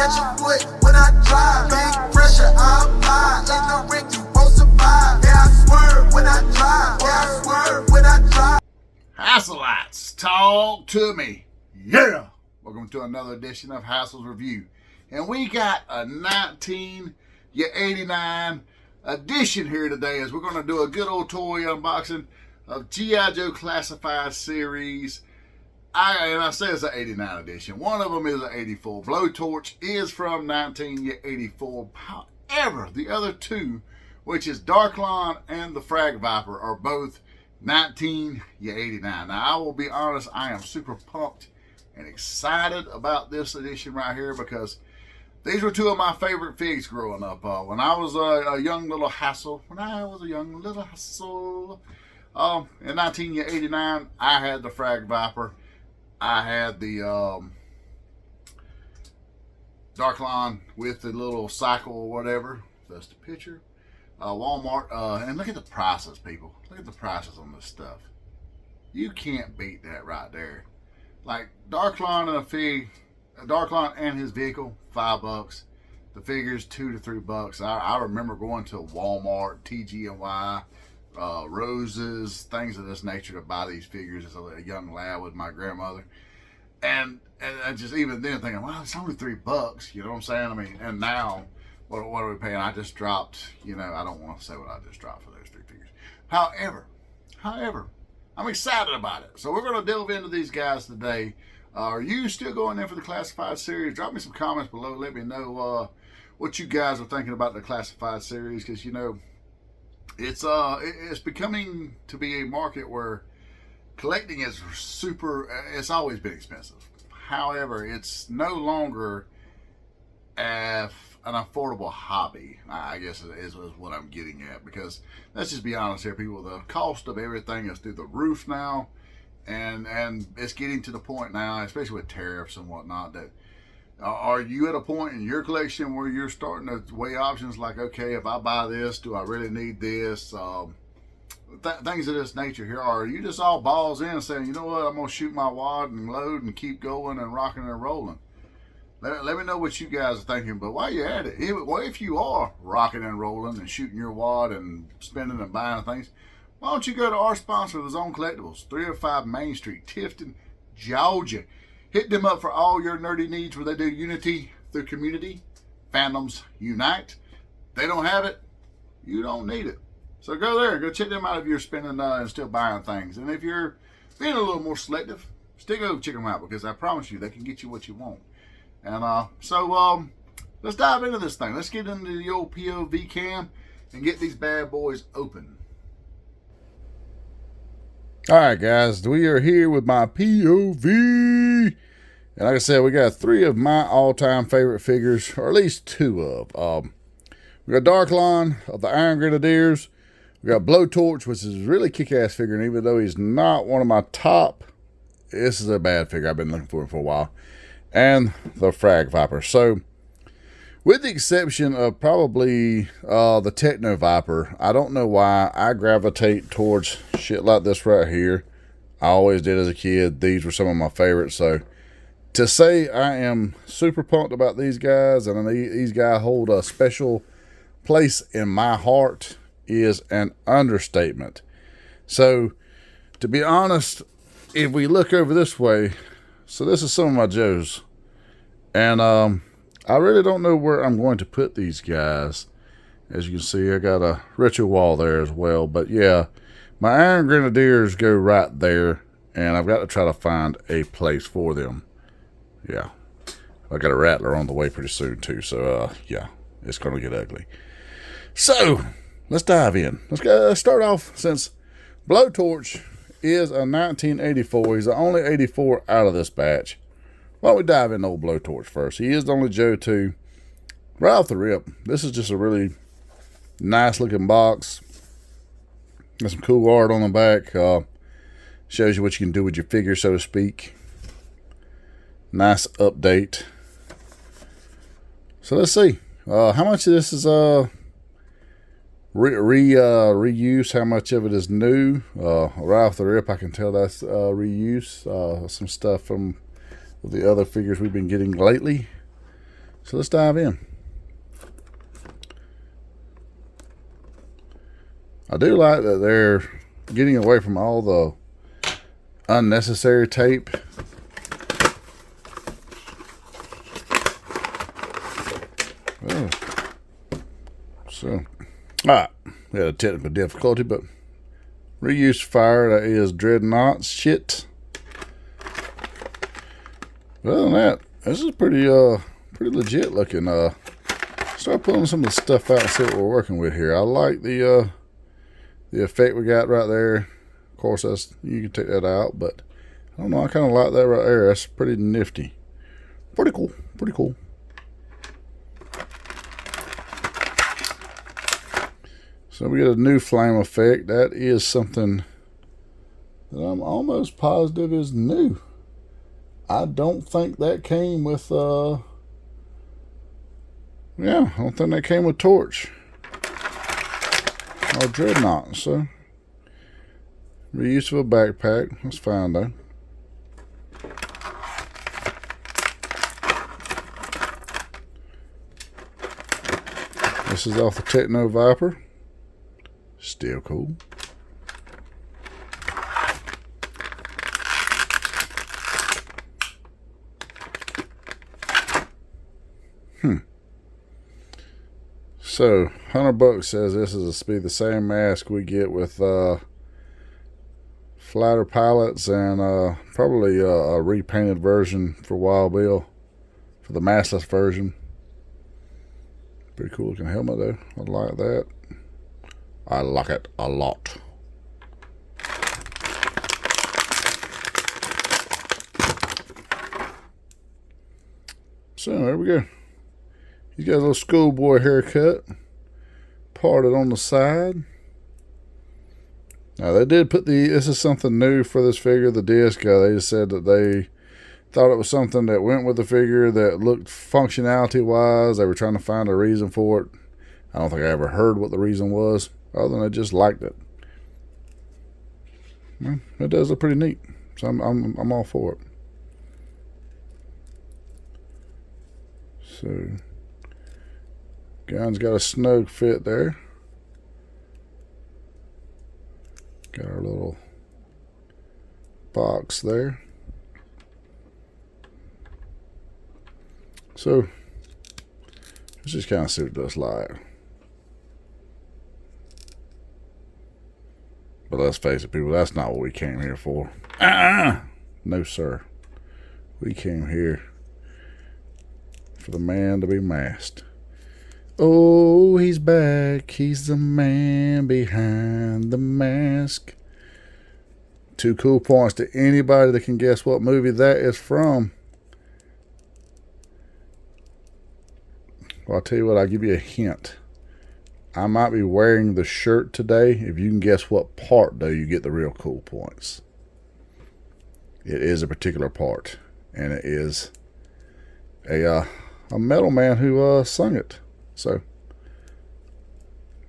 catch a foot when I drive. Big pressure, I apply. In the ring, you won't survive. Yeah, I swerve when I drive. Yeah, I swerve when I drive. Hasselites, talk to me. Yeah! Welcome to another edition of Hassel's Review. And we got a 1989 edition here today as we're going to do a good old toy unboxing of G.I. Joe Classified series. I say it's an 89 edition. One of them is an 84. Blowtorch is from 1984. However, the other two, which is Darklon and the Frag Viper, are both 1989. Now, I will be honest, I am super pumped and excited about this edition right here because these were two of my favorite figs growing up. When I was a young little Hassel, in 1989, I had the Frag Viper. I had the Darklon with the little cycle or whatever. That's the picture. Walmart. And look at the prices, people. Look at the prices on this stuff. You can't beat that right there. Like Darklon and a fig, Darklon and his vehicle, $5. The figures, $2 to $3. I remember going to Walmart, TG&Y, Roses, things of this nature to buy these figures as a young lad with my grandmother, and I just even then thinking, well, it's only $3. You know what I'm saying? I mean, and now what are we paying? I just dropped. You know, I don't want to say what I just dropped for those three figures. However, I'm excited about it. So we're going to delve into these guys today. Are you still going in for the Classified series? Drop me some comments below. Let me know what you guys are thinking about the Classified series, because you know it's becoming to be a market where collecting is super. It's always been expensive. However, it's no longer an affordable hobby, I guess is what I'm getting at, because let's just be honest here, people, the cost of everything is through the roof now, and it's getting to the point now, especially with tariffs and whatnot, that are you at a point in your collection where you're starting to weigh options like, okay, if I buy this, do I really need this? Things of this nature here. Or are you just all balls in saying, you know what, I'm going to shoot my wad and load and keep going and rocking and rolling? Let me know what you guys are thinking. But while you're at it, if you are rocking and rolling and shooting your wad and spending and buying things, why don't you go to our sponsor, The Zone Collectibles, 305 Main Street, Tifton, Georgia. Hit them up for all your nerdy needs where they do unity through community. Fandoms unite. They don't have it, you don't need it. So go there, go check them out if you're spending and still buying things. And if you're being a little more selective, still go check them out, because I promise you they can get you what you want. And so let's dive into this thing. Let's get into the old POV cam and get these bad boys open. All right, guys, we are here with my POV. And like I said, we got three of my all-time favorite figures, or at least two of. We got Darklon of the Iron Grenadiers. We got Blowtorch, which is a really kick-ass figure, and even though he's not one of my top, this is a bad figure. I've been looking for him for a while. And the Frag Viper. So, with the exception of probably the Techno Viper, I don't know why I gravitate towards shit like this right here. I always did as a kid. These were some of my favorites. So, to say I am super pumped about these guys, and these guys hold a special place in my heart, is an understatement. So, to be honest, if we look over this way, so this is some of my Joes. And I really don't know where I'm going to put these guys. As you can see, I got a retro wall there as well. But yeah, my Iron Grenadiers go right there. And I've got to try to find a place for them. Yeah. I got a Rattler on the way pretty soon too. So yeah, it's going to get ugly. So, let's dive in. Let's start off, since Blowtorch is a 1984. He's the only 84 out of this batch. Why don't we dive into old Blowtorch first? He is the only Joe too. Right off the rip, this is just a really nice looking box. Got some cool art on the back. Shows you what you can do with your figure, so to speak. Nice update. So let's see. How much of this is reuse, how much of it is new. Right off the rip, I can tell that's reuse. Some stuff from the other figures we've been getting lately. So let's dive in. I do like that they're getting away from all the unnecessary tape. Oh. So, alright, we had a technical difficulty, but reuse fire, that is Dreadnought shit. But other than that, this is pretty legit looking. Start pulling some of the stuff out and see what we're working with here. I like the effect we got right there. Of course, that's, you can take that out, but I don't know, I kind of like that right there. That's pretty nifty. Pretty cool. Pretty cool. So we get a new flame effect. That is something that I'm almost positive is new. I don't think that came with yeah, I don't think that came with Torch or Dreadnought. So reuse of a backpack, that's fine though. This is off the Techno Viper. Still cool. So, $100 says this is to be the same mask we get with Flighter Pilots and probably a repainted version for Wild Bill, for the maskless version. Pretty cool looking helmet though. I like that. I like it a lot. So there we go. He's got a little schoolboy haircut, parted on the side. Now they did put this is something new for this figure, the disc. They just said that they thought it was something that went with the figure that looked functionality wise. They were trying to find a reason for it. I don't think I ever heard what the reason was, other than I just liked it. Well, it does look pretty neat, so I'm all for it. So, gun's got a snug fit there. Got our little box there. So, let's just kind of see what it does like. But let's face it, people, that's not what we came here for. No, sir. We came here for the man to be masked. Oh, he's back. He's the man behind the mask. 2 cool points to anybody that can guess what movie that is from. Well, I'll tell you what, I'll give you a hint. I might be wearing the shirt today. If you can guess what part, though, you get the real cool points. It is a particular part, and it is a metal man who sung it. So,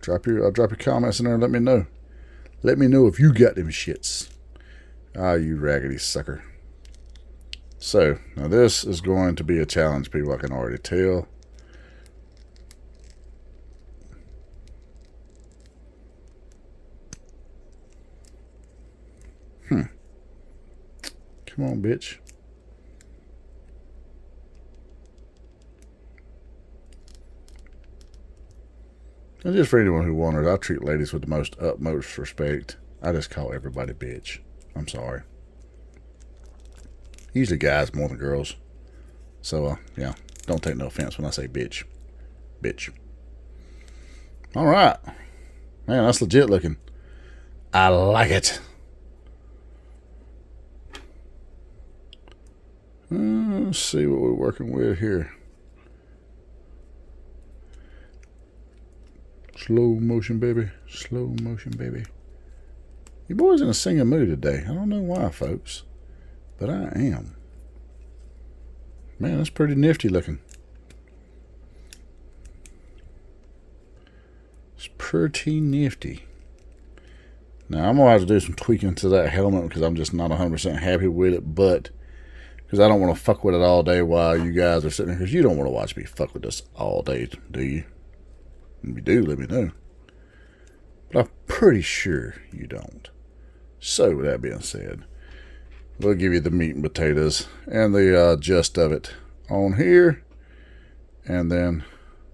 I'll drop your comments in there and let me know. Let me know if you got them shits. Ah, you raggedy sucker. So, now this is going to be a challenge, people, I can already tell. Come on, bitch. And just for anyone who wonders, I treat ladies with the most utmost respect. I just call everybody bitch. I'm sorry. Usually guys more than girls. So, yeah, don't take no offense when I say bitch. Bitch. All right. Man, that's legit looking. I like it. Let's see what we're working with here. Slow motion, baby. Slow motion, baby. Your boy's in a singing mood today. I don't know why, folks, but I am. Man, that's pretty nifty looking. It's pretty nifty. Now, I'm going to have to do some tweaking to that helmet because I'm just not 100% happy with it, but because I don't want to fuck with it all day while you guys are sitting here, because you don't want to watch me fuck with this all day, do you? If you do, let me know. But I'm pretty sure you don't. So with that being said, we'll give you the meat and potatoes and the gist of it on here. And then,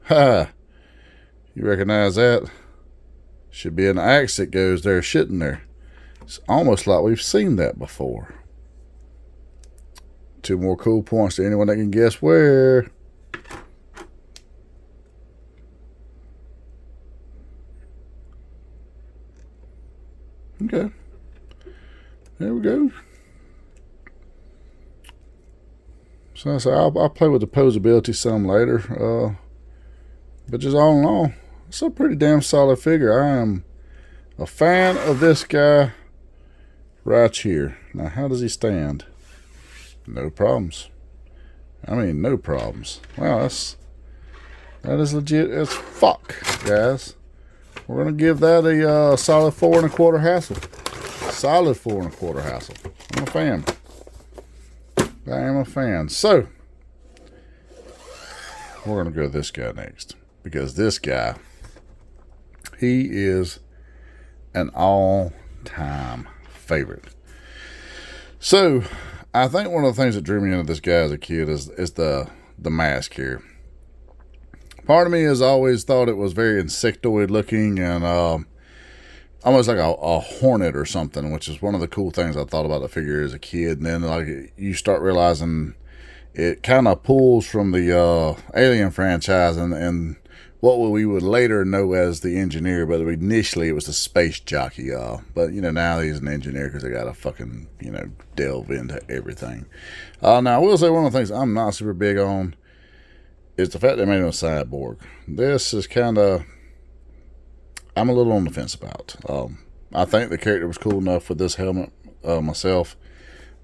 you recognize that? Should be an axe that goes there sitting there. It's almost like we've seen that before. 2 more cool points to anyone that can guess where. Okay. There we go. So I'll play with the posability some later. But just all in all, it's a pretty damn solid figure. I am a fan of this guy right here. Now, how does he stand? No problems. I mean, no problems. Wow, that is legit as fuck, guys. We're gonna give that a solid 4 1/4 Hassel. Solid 4 1/4 Hassel. I'm a fan. I am a fan. So we're gonna go to this guy next, because this guy, he is an all-time favorite. So I think one of the things that drew me into this guy as a kid is the mask here. Part of me has always thought it was very insectoid looking and almost like a hornet or something, which is one of the cool things I thought about the figure as a kid. And then like you start realizing it kind of pulls from the Alien franchise and what we would later know as the engineer, but initially it was the space jockey. But you know, now he's an engineer because they got to fucking, you know, delve into everything. Now I will say one of the things I'm not super big on is the fact they made him a cyborg. This is kind of, I'm a little on the fence about. I think the character was cool enough with this helmet myself,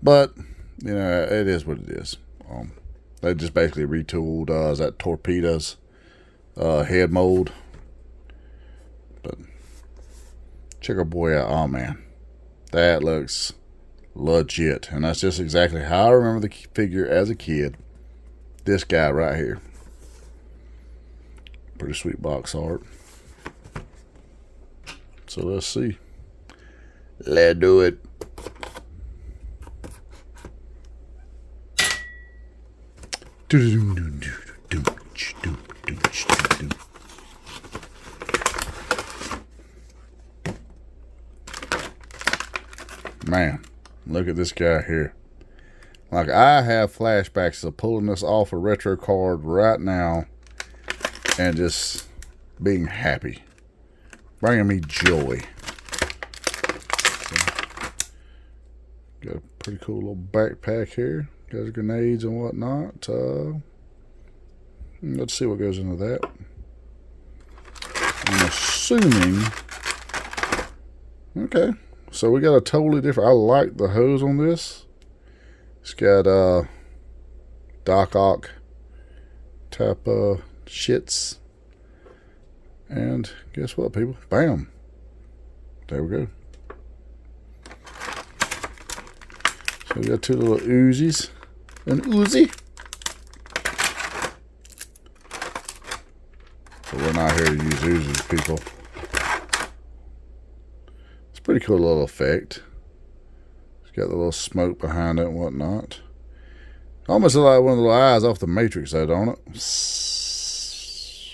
but you know, it is what it is. They just basically retooled that torpedoes head mold. But check our boy out. Oh man, that looks legit, and that's just exactly how I remember the figure as a kid. This guy right here. Pretty sweet box art. So let's see. Let's do it. Man, look at this guy here. Like, I have flashbacks of pulling this off a retro card right now and just being happy, bringing me joy. So, got a pretty cool little backpack here. Got grenades and whatnot. Let's see what goes into that. I'm assuming. Okay, so we got a totally different. I like the hose on this. It's got Doc Ock type shits. And guess what, people? Bam. There we go. So we got 2 little Uzis. An Uzi. But we're not here to use Uzis, people. It's a pretty cool little effect. It's got the little smoke behind it and whatnot. Almost like one of the little eyes off the Matrix, though, don't it?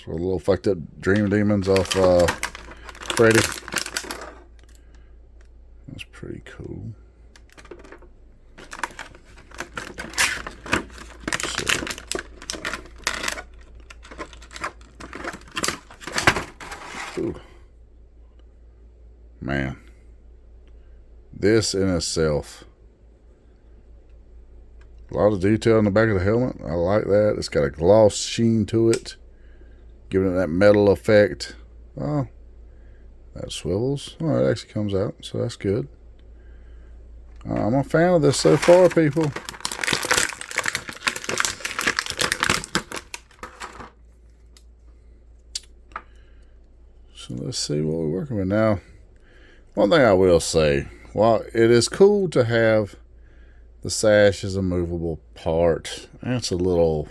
Or the little fucked up dream demons off Freddy. That's pretty cool. Ooh. Man, this in itself, a lot of detail in the back of the helmet. I like that. It's got a gloss sheen to it, giving it that metal effect. Oh, that swivels. Oh, it actually comes out, so that's good. I'm a fan of this so far, people. So let's see what we're working with now. One thing I will say, while it is cool to have The sash is a movable part. It's a little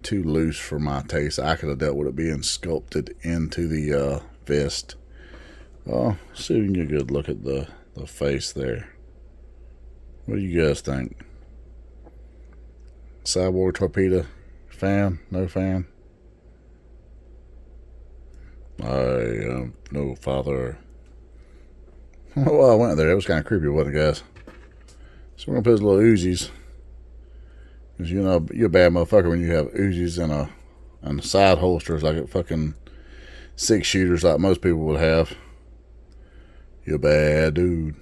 too loose for my taste. I could have dealt with it being sculpted into the vest. Oh, see if we can get a good look at the face there. What do you guys think? Cyborg Torpedo? Fan? No fan? I am no father. Oh, I went there. It was kind of creepy, wasn't it, guys? So we're going to put his little Uzis. Because you know, you're a bad motherfucker when you have Uzis and side holsters like a fucking 6-shooters like most people would have. You're a bad dude.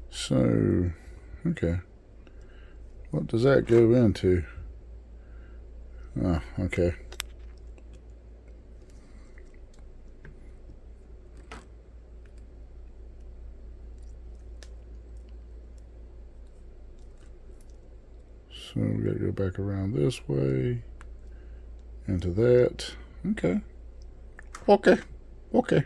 So, okay. What does that go into? Oh, okay. So we gotta go back around this way into that. Okay. Okay. Okay.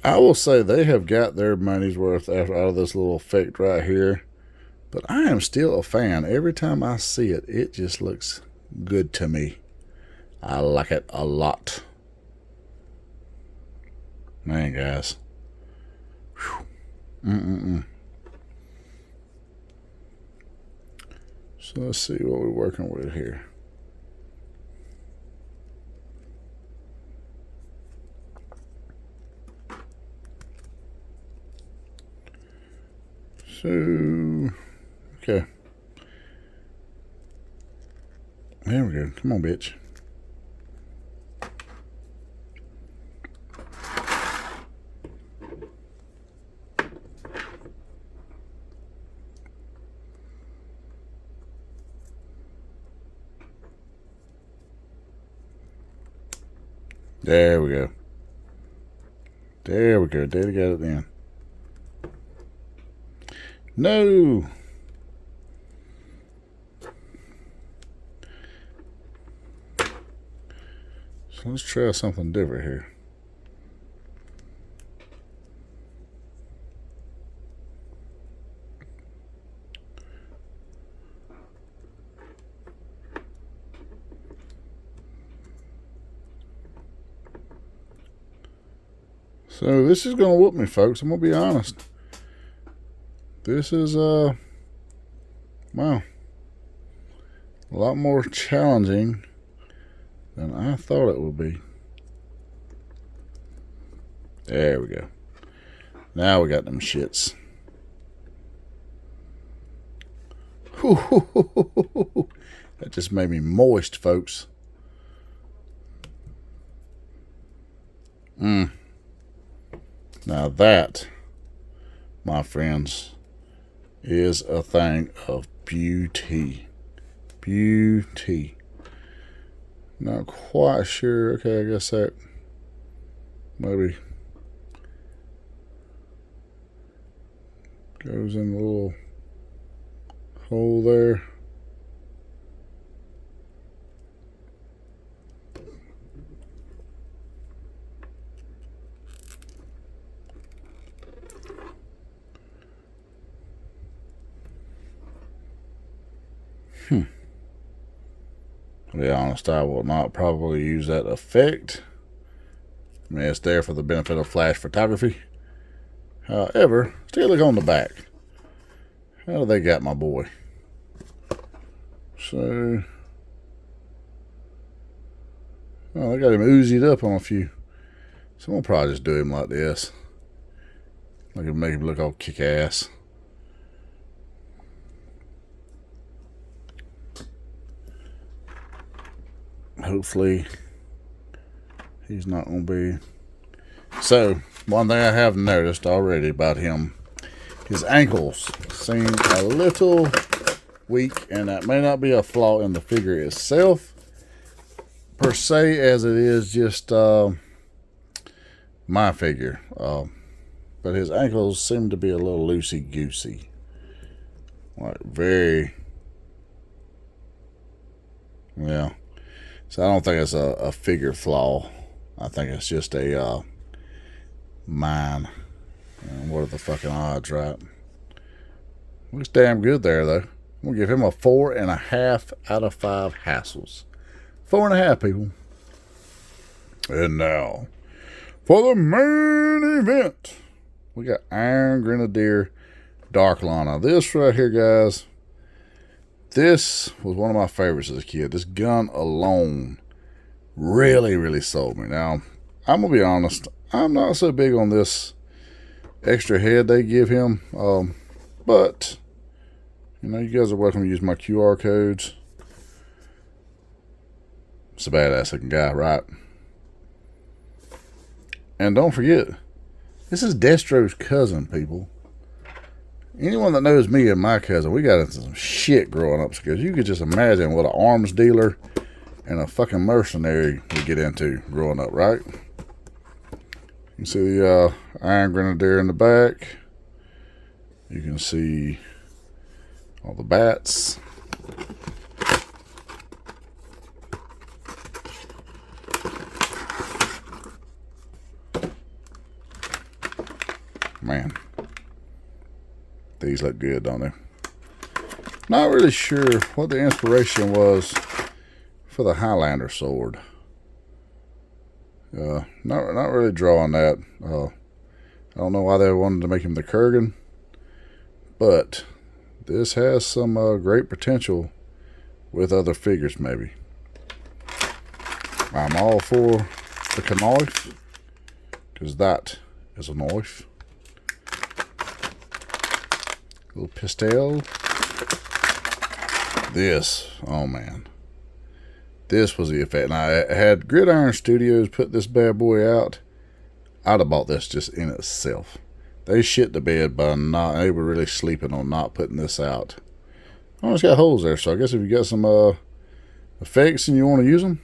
I will say they have got their money's worth out of this little effect right here. But I am still a fan. Every time I see it, it just looks good to me. I like it a lot. Man, guys. Whew. So let's see what we're working with here. So, okay. There we go. Come on, bitch. There we go. There we go. Daddy got it then. No. So let's try something different here. So this is gonna whoop me, folks. I'm gonna be honest. This is wow, a lot more challenging than I thought it would be. There we go. Now we got them shits. That just made me moist, folks. Now that, my friends, is a thing of beauty. Beauty. Not quite sure. Okay, I guess that maybe goes in the little hole there. To be honest, I will not probably use that effect. I mean, it's there for the benefit of flash photography. However, still look on the back. How do they got my boy? So, oh, they got him oozied up on a few. So I'm gonna probably just do him like this. Like it make him look all kick-ass. Hopefully he's not going to be. So, one thing I have noticed already about him, his ankles seem a little weak, and that may not be a flaw in the figure itself per se, as it is just my figure. But his ankles seem to be a little loosey-goosey. Like very, Yeah. So I don't think it's a figure flaw. I think it's just a mine. What are the fucking odds, right? Looks damn good there, though. We'll give him a 4.5 out of 5 Hassels. 4.5, people. And now, for the main event, we got Iron Grenadier Darklon. Now, this right here, guys, this was one of my favorites as a kid. This gun alone really, really sold me. Now, I'm going to be honest, I'm not so big on this extra head they give him. But, you know, you guys are welcome to use my QR codes. It's a badass looking guy, right? And don't forget, this is Destro's cousin, people. Anyone that knows me and my cousin, we got into some shit growing up, because you could just imagine what an arms dealer and a fucking mercenary would get into growing up, right? You can see the Iron Grenadier in the back. You can see all the bats. Man, these look good, don't they? Not really sure what the inspiration was for the Highlander sword. Not really drawing that. I don't know why they wanted to make him the Kurgan, but this has some great potential with other figures, maybe. I'm all for the knife, because that is a knife. Little pistol. This, oh man, this was the effect. Now, I had Gridiron Studios put this bad boy out. I'd have bought this just in itself. They shit the bed by not. They were really sleeping on not putting this out. Oh, it's got holes there, so I guess if you got some effects and you want to use them,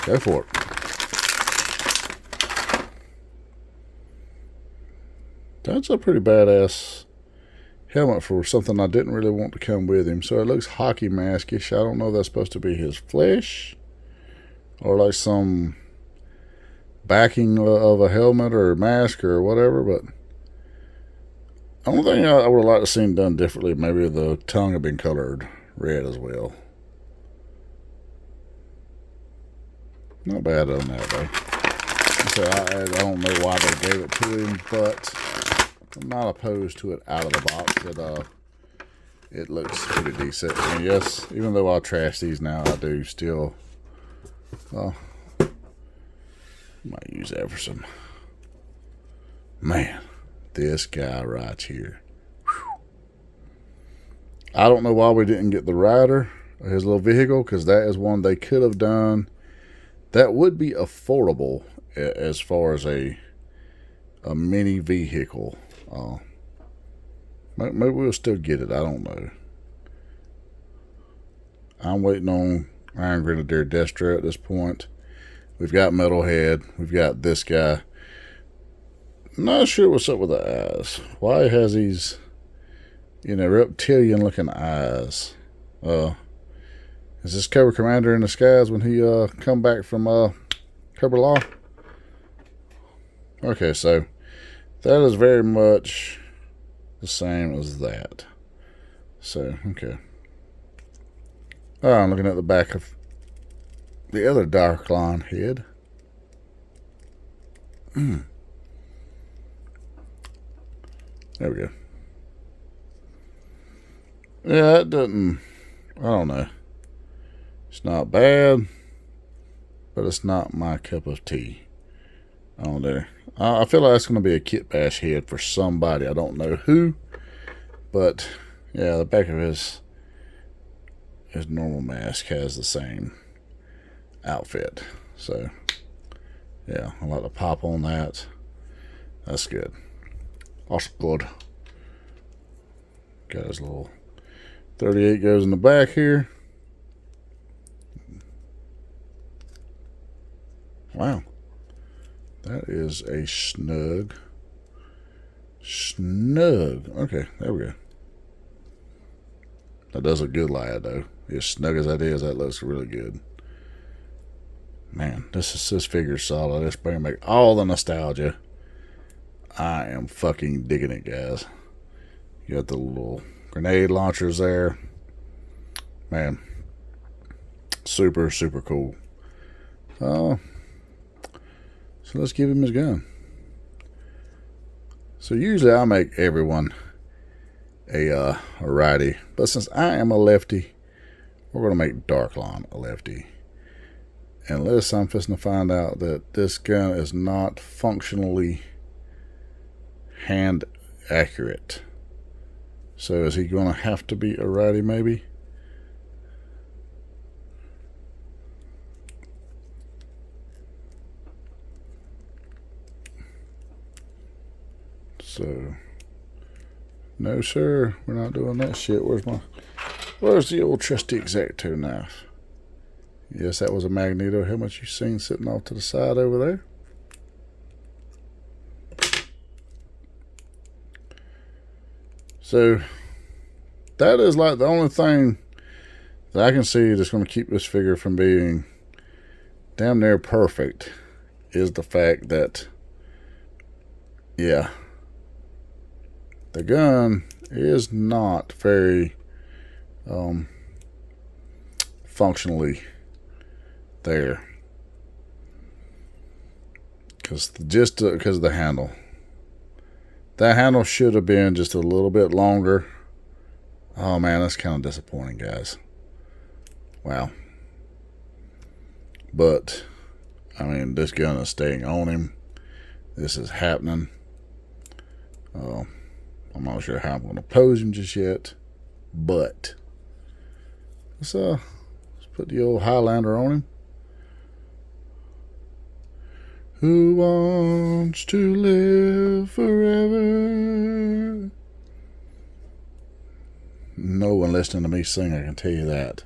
go for it. That's a pretty badass helmet for something I didn't really want to come with him. So it looks hockey maskish. I don't know if that's supposed to be his flesh or like some backing of a helmet or a mask or whatever, but the only thing I would have liked to see done differently, maybe the tongue had been colored red as well. Not bad on that, though. So I don't know why they gave it to him, but I'm not opposed to it out of the box. It looks pretty decent. And yes, even though I'll trash these now, I do still might use that for some. Man, this guy right here. Whew. I don't know why we didn't get the rider, his little vehicle, because that is one they could have done. That would be affordable as far as a mini vehicle. Maybe we'll still get it. I don't know. I'm waiting on Iron Grenadier Destro at this point. We've got Metalhead. We've got this guy. Not sure what's up with the eyes. Why has these, reptilian looking eyes? Is this Cobra Commander in the skies when he come back from Cobra Law? Okay, so that is very much the same as that. So, okay. Oh, I'm looking at the back of the other Darklon head. There we go. Yeah, it doesn't, I don't know. It's not bad, but it's not my cup of tea. I don't know. I feel like it's going to be a kit bash head for somebody. I don't know who, but yeah, the back of his normal mask has the same outfit. So yeah, I like to pop on that. That's good. That's good. Got his little 38 goes in the back here. Wow. That is a snug. Okay, there we go. That does look good, lad, though. As snug as that is, that looks really good. Man, this figure's solid. This bring back all the nostalgia. I am fucking digging it, guys. You got the little grenade launchers there. Man, super, super cool. So let's give him his gun. So usually I make everyone a righty, but since I am a lefty, we're going to make Darklon a lefty. Unless I'm fixing to find out that this gun is not functionally hand accurate. So is he going to have to be a righty maybe? So, no sir, we're not doing that shit. Where's the old trusty X-Acto knife? Yes, that was a Magneto helmet you seen sitting off to the side over there. So, that is like the only thing that I can see that's going to keep this figure from being damn near perfect is the fact that, yeah, the gun is not very functionally there, because of the handle. That handle should have been just a little bit longer. Oh man, that's kind of disappointing, guys. Wow. But I mean, this gun is staying on him. This is happening. I'm not sure how I'm going to pose him just yet, but let's put the old Highlander on him. Who wants to live forever? No one listening to me sing, I can tell you that.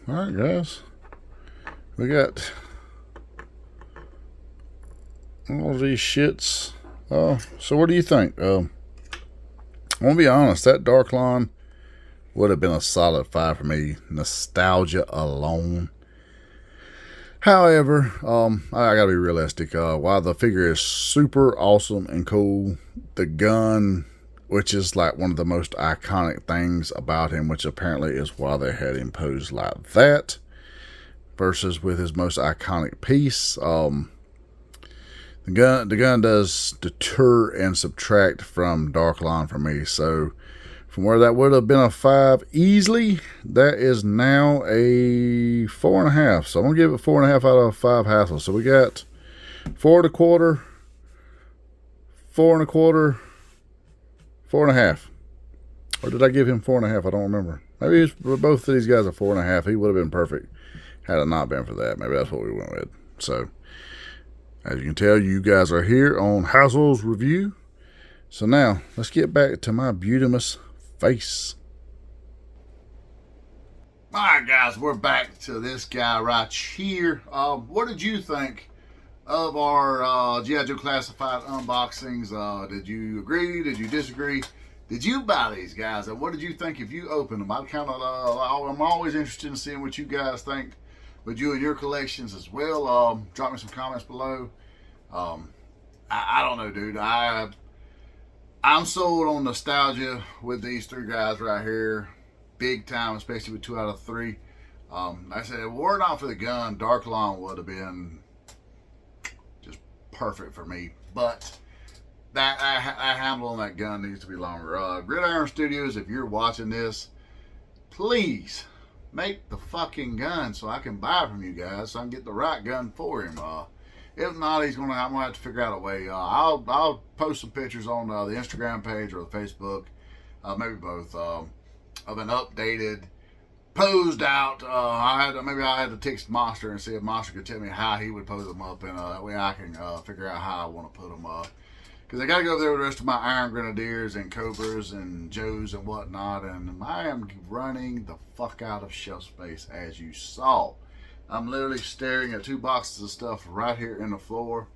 Alright, guys. We got all these shits. So what do you think? I'm gonna be honest, that Darklon would have been a solid 5 for me, nostalgia alone. However, I gotta be realistic. While the figure is super awesome and cool, the gun, which is like one of the most iconic things about him, which apparently is why they had him posed like that, versus with his most iconic piece, the gun does deter and subtract from Darklon for me. So from where that would have been a 5 easily, that is now a 4.5. So I'm gonna give it 4.5 out of 5 Hassel. So we got 4.25, 4.25, 4.5. Or did I give him 4.5? I don't remember. Maybe both of these guys are 4.5. He would have been perfect had it not been for that. Maybe that's what we went with. So as you can tell, you guys are here on Hassel's review. So now, let's get back to my beautimous face. Alright guys, we're back to this guy right here. What did you think of our G.I. Joe Classified unboxings? Did you agree? Did you disagree? Did you buy these guys? And what did you think if you opened them? I'm always interested in seeing what you guys think with you and your collections as well. Drop me some comments below. I don't know, dude. I'm sold on nostalgia with these 3 guys right here, big time, especially with 2 out of 3. Like I said, were it not for the gun, Darklon would have been just perfect for me. But that handle on that gun needs to be longer. Gridiron Studios, if you're watching this, please make the fucking gun so I can buy it from you guys, so I can get the right gun for him. If not, I'm gonna have to figure out a way. I'll post some pictures on the Instagram page or the Facebook, maybe both, of an updated, posed out. Maybe I had to text Monster and see if Monster could tell me how he would pose them up, and that way I can figure out how I want to put them up. Because I got to go over there with the rest of my Iron Grenadiers and Cobras and Joes and whatnot, and I am running the fuck out of shelf space, as you saw. I'm literally staring at 2 boxes of stuff right here in the floor.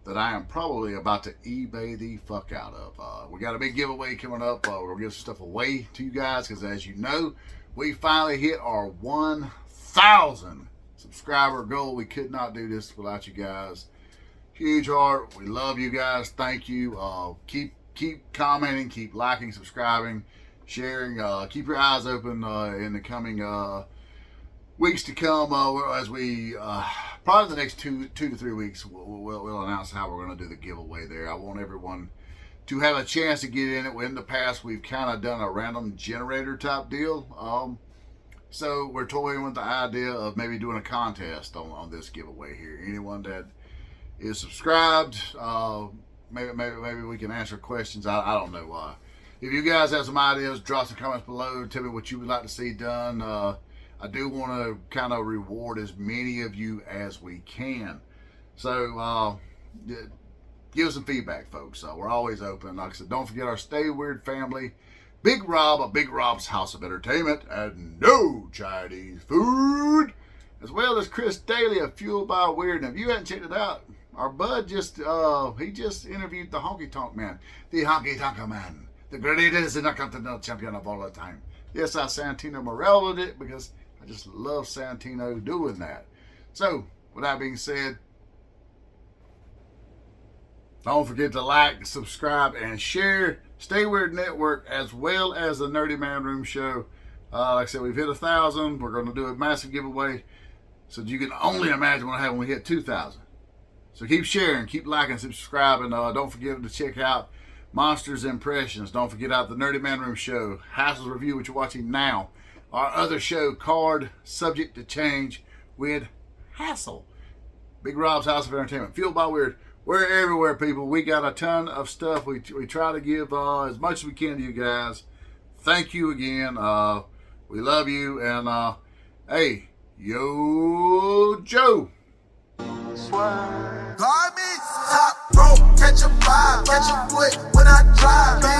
that I am probably about to eBay the fuck out of. We got a big giveaway coming up. We're going to give some stuff away to you guys because, as you know, we finally hit our 1,000 subscriber goal. We could not do this without you guys. Huge heart. We love you guys. Thank you. Keep commenting, keep liking, subscribing, sharing. Keep your eyes open in the coming weeks to come, as we probably the next two to 3 weeks we'll announce how we're going to do the giveaway there. I want everyone to have a chance to get in it. In the past, we've kind of done a random generator type deal, so we're toying with the idea of maybe doing a contest on this giveaway here. Anyone that is subscribed, maybe we can answer questions. I don't know. If you guys have some ideas, drop some comments below. Tell me what you would like to see done. I do want to kind of reward as many of you as we can. So give us some feedback, folks. We're always open. Like I said, don't forget our Stay Weird family. Big Rob of Big Rob's House of Entertainment and no Chinese food. As well as Chris Daly of Fueled by Weird. And if you haven't checked it out, our bud just interviewed the Honky Tonk Man. The Honky Tonk Man. The greatest intercontinental champion of all the time. Yes, I Santino Morello'd it because I just love Santino doing that. So, with that being said, don't forget to like, subscribe, and share Stay Weird Network as well as the Nerdy Man Room Show. Like I said, we've hit 1,000. We're going to do a massive giveaway. So you can only imagine what happens when we hit 2,000. So keep sharing, keep liking, subscribing. Don't forget to check out Monsters Impressions. Don't forget out the Nerdy Man Room Show, Hassel's Review, which you're watching now. Our other show, Card Subject to Change with Hassel. Big Rob's House of Entertainment. Fueled by Weird. We're everywhere, people. We got a ton of stuff. We try to give as much as we can to you guys. Thank you again. We love you. And, hey, yo, Joe. Garbage, top rope, catch a vibe, catch a foot when I drive.